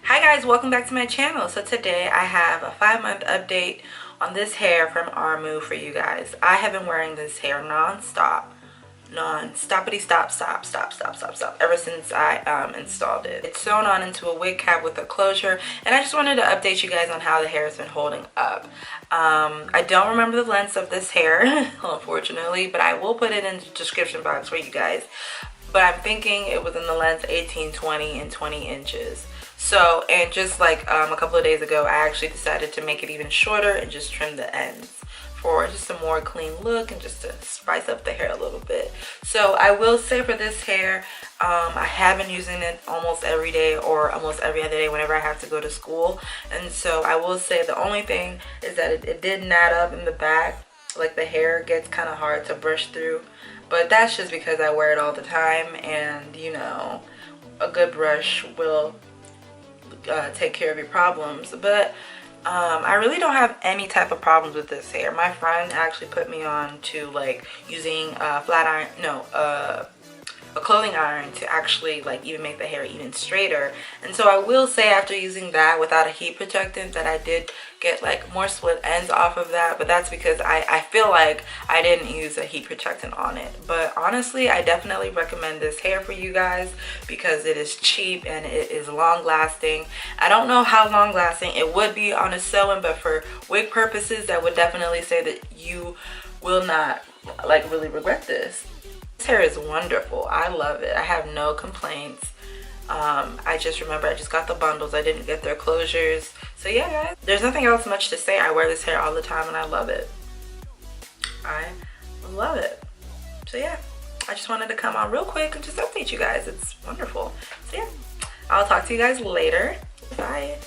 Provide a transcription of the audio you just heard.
Hi guys, welcome back to my channel. So today I have a 5-month update on this hair from Armmu for you guys. I have been wearing this hair non-stop ever since I installed it. It's sewn on into a wig cap with a closure, and I just wanted to update you guys on how the hair has been holding up. I don't remember the length of this hair unfortunately, but I will put it in the description box for you guys. But I'm thinking it was in the length 18, 20, and 20 inches. So, and just like a couple of days ago, I actually decided to make it even shorter and just trim the ends for just a more clean look and just to spice up the hair a little bit. So I will say for this hair, I have been using it almost every day or almost every other day whenever I have to go to school. And so I will say the only thing is that it did knot up in the back. Like the hair gets kind of hard to brush through. But that's just because I wear it all the time, and you know, a good brush will take care of your problems. But I really don't have any type of problems with this hair. My friend actually put me on to like using a clothing iron to actually like even make the hair even straighter. And so I will say after using that without a heat protectant that I did get like more split ends off of that, but that's because I feel like I didn't use a heat protectant on it. But honestly, I definitely recommend this hair for you guys because it is cheap and it is long lasting. I don't know how long lasting it would be on a sew-in, but for wig purposes I would definitely say that you will not like really regret this. This hair is wonderful. I love it. I have no complaints. I just remember I just got the bundles. I didn't get their closures. So yeah guys, there's nothing else much to say. I wear this hair all the time and I love it. I love it. So yeah, I just wanted to come on real quick and just update you guys. It's wonderful. So yeah, I'll talk to you guys later. Bye.